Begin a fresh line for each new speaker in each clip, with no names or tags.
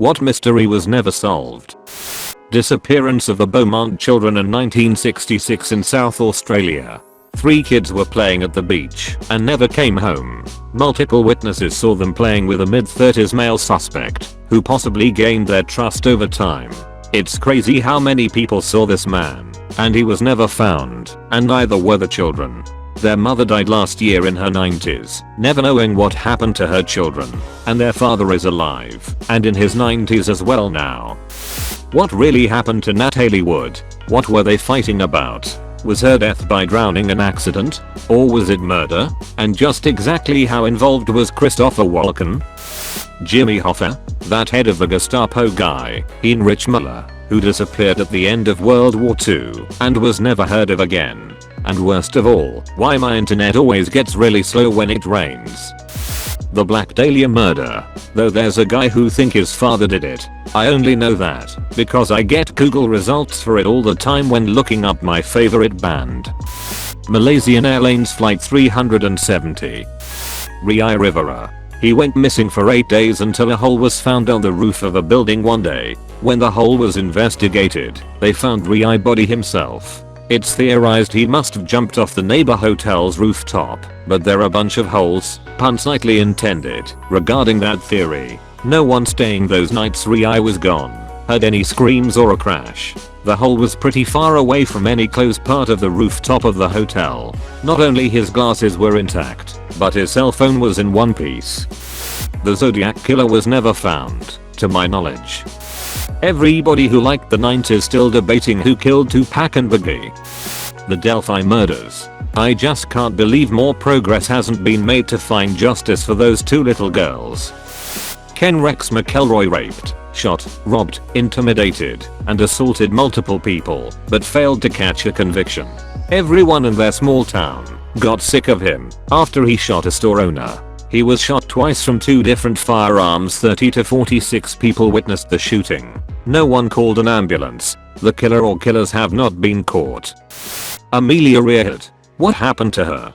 What mystery was never solved? Disappearance of the Beaumont children in 1966 in South Australia. 3 kids were playing at the beach and never came home. Multiple witnesses saw them playing with a mid-30s male suspect, who possibly gained their trust over time. It's crazy how many people saw this man, and he was never found, and neither were the children. Their mother died last year in her 90s, never knowing what happened to her children, and their father is alive, and in his 90s as well now. What really happened to Nat Haley Wood? What were they fighting about? Was her death by drowning an accident? Or was it murder? And just exactly how involved was Christopher Walken? Jimmy Hoffa? That head of the Gestapo guy, Heinrich Müller, who disappeared at the end of World War II and was never heard of again. And worst of all, why my internet always gets really slow when it rains. The Black Dahlia murder. Though there's a guy who think his father did it. I only know that because I get Google results for it all the time when looking up my favorite band. Malaysian Airlines Flight 370. Rai Rivera. He went missing for 8 days until a hole was found on the roof of a building one day. When the hole was investigated, they found Rai body himself. It's theorized he must have jumped off the neighbor hotel's rooftop, but there are a bunch of holes, pun slightly intended, regarding that theory. No one staying those nights Rai was gone, heard any screams or a crash. The hole was pretty far away from any closed part of the rooftop of the hotel. Not only his glasses were intact, but his cell phone was in one piece. The Zodiac killer was never found, to my knowledge. Everybody who liked the 90s still debating who killed Tupac and Biggie. The Delphi murders. I just can't believe more progress hasn't been made to find justice for those 2 little girls. Ken Rex McElroy raped, shot, robbed, intimidated, and assaulted multiple people, but failed to catch a conviction. Everyone in their small town got sick of him after he shot a store owner. He was shot twice from 2 different firearms. 30 to 46 people witnessed the shooting. No one called an ambulance. The killer or killers have not been caught. Amelia Earhart. What happened to her?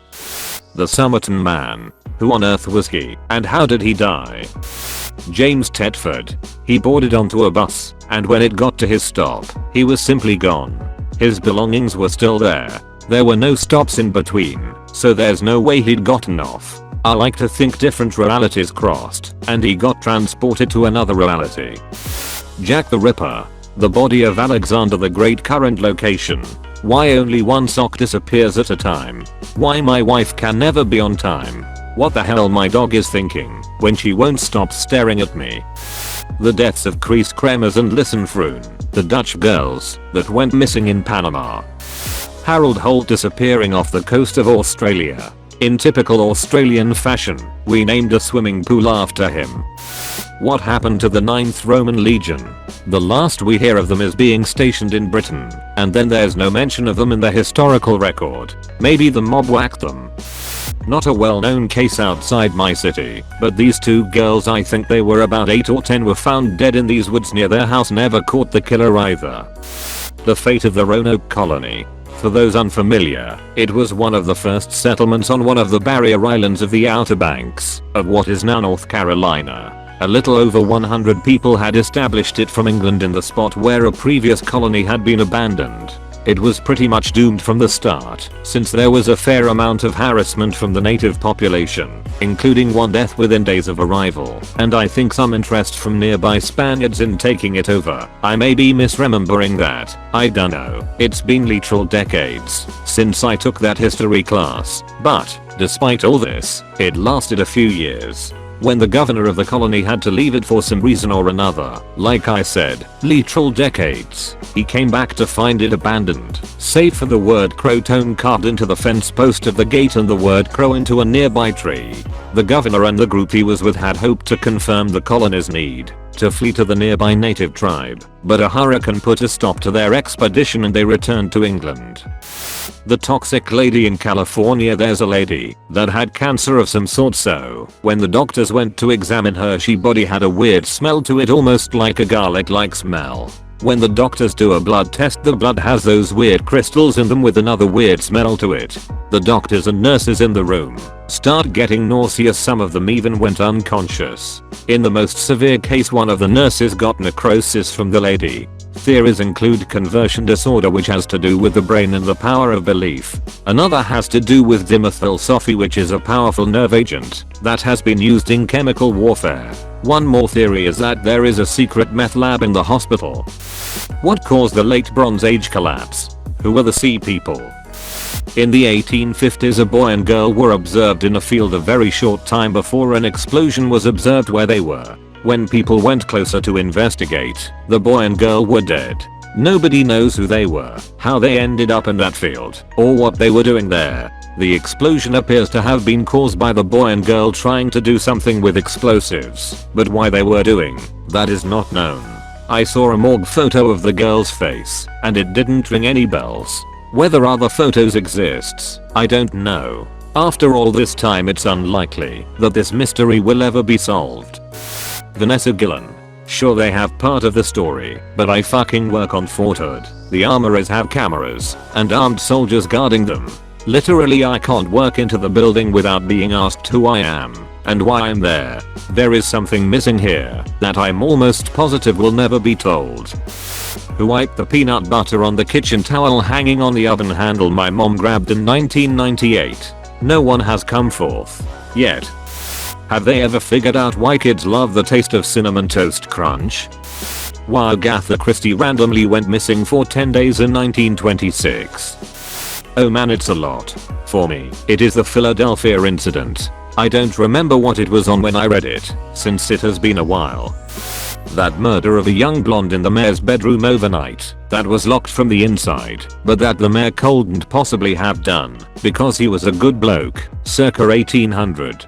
The Somerton man. Who on earth was he, and how did he die? James Tedford. He boarded onto a bus, and when it got to his stop, he was simply gone. His belongings were still there. There were no stops in between, so there's no way he'd gotten off. I like to think different realities crossed, and he got transported to another reality. Jack the Ripper. The body of Alexander the Great. Current location. Why only one sock disappears at a time? Why my wife can never be on time? What the hell my dog is thinking when she won't stop staring at me? The deaths of Chris Kremers and Listen Froon, the Dutch girls that went missing in Panama. Harold Holt disappearing off the coast of Australia. In typical Australian fashion, we named a swimming pool after him. What happened to the 9th Roman Legion? The last we hear of them is being stationed in Britain, and then there's no mention of them in the historical record. Maybe the mob whacked them. Not a well-known case outside my city, but these 2 girls, I think they were about 8 or 10, were found dead in these woods near their house. Never caught the killer either. The fate of the Roanoke colony. For those unfamiliar, it was one of the first settlements on one of the barrier islands of the Outer Banks of what is now North Carolina. A little over 100 people had established it from England in the spot where a previous colony had been abandoned. It was pretty much doomed from the start, since there was a fair amount of harassment from the native population, including 1 death within days of arrival, and I think some interest from nearby Spaniards in taking it over. I may be misremembering that, I dunno. It's been literal decades since I took that history class, but, despite all this, it lasted a few years. When the governor of the colony had to leave it for some reason or another, like I said, literal decades, he came back to find it abandoned, save for the word Crowtone carved into the fence post of the gate and the word crow into a nearby tree. The governor and the group he was with had hoped to confirm the colony's need to flee to the nearby native tribe, but a hurricane put a stop to their expedition and they returned to England. The toxic lady in California. There's a lady that had cancer of some sort, so when the doctors went to examine her, she body had a weird smell to it, almost like a garlic-like smell. When the doctors do a blood test, the blood has those weird crystals in them with another weird smell to it. The doctors and nurses in the room start getting nauseous, some of them even went unconscious. In the most severe case, one of the nurses got necrosis from the lady. Theories include conversion disorder, which has to do with the brain and the power of belief. Another has to do with dimethyl-sulfide, which is a powerful nerve agent that has been used in chemical warfare. One more theory is that there is a secret meth lab in the hospital. What caused the late Bronze Age collapse? Who were the sea people? In the 1850s, a boy and girl were observed in a field a very short time before an explosion was observed where they were. When people went closer to investigate, the boy and girl were dead. Nobody knows who they were, how they ended up in that field, or what they were doing there. The explosion appears to have been caused by the boy and girl trying to do something with explosives, but why they were doing that is not known. I saw a morgue photo of the girl's face, and it didn't ring any bells. Whether other photos exists, I don't know. After all this time, it's unlikely that this mystery will ever be solved. Vanessa Gillen. Sure, they have part of the story, but I fucking work on Fort Hood. The armorers have cameras and armed soldiers guarding them. Literally, I can't work into the building without being asked who I am and why I'm there. There is something missing here that I'm almost positive will never be told. Who wiped the peanut butter on the kitchen towel hanging on the oven handle my mom grabbed in 1998? No one has come forth yet. Have they ever figured out why kids love the taste of Cinnamon Toast Crunch? Why Agatha Christie randomly went missing for 10 days in 1926? Oh man, it's a lot. For me, it is the Philadelphia incident. I don't remember what it was on when I read it, since it has been a while. That murder of a young blonde in the mayor's bedroom overnight that was locked from the inside, but that the mayor couldn't possibly have done because he was a good bloke, circa 1800.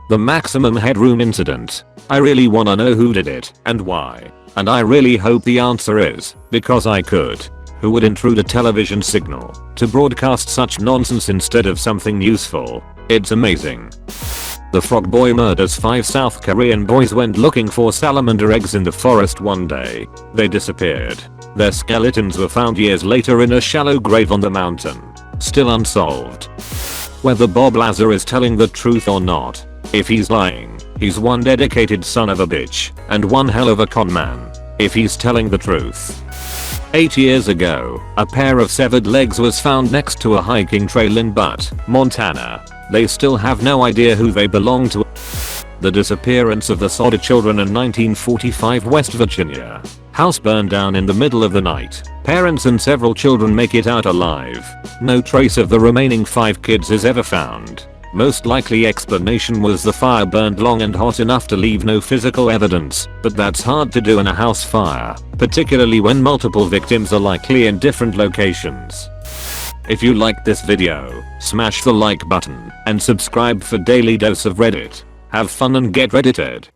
The maximum headroom incident. I really wanna know who did it and why, and I really hope the answer is because I could. Who would intrude a television signal to broadcast such nonsense instead of something useful? It's amazing. The Frog Boy murders 5 South Korean boys went looking for salamander eggs in the forest one day. They disappeared. Their skeletons were found years later in a shallow grave on the mountain. Still unsolved. Whether Bob Lazar is telling the truth or not, if he's lying, he's one dedicated son of a bitch and one hell of a con man. If he's telling the truth. 8 years ago, a pair of severed legs was found next to a hiking trail in Butte, Montana. They still have no idea who they belong to. The disappearance of the Sodder children in 1945 West Virginia. House burned down in the middle of the night. Parents and several children make it out alive. No trace of the remaining 5 kids is ever found. Most likely explanation was the fire burned long and hot enough to leave no physical evidence, but that's hard to do in a house fire, particularly when multiple victims are likely in different locations. If you liked this video, smash the like button and subscribe for daily dose of Reddit. Have fun and get reddited.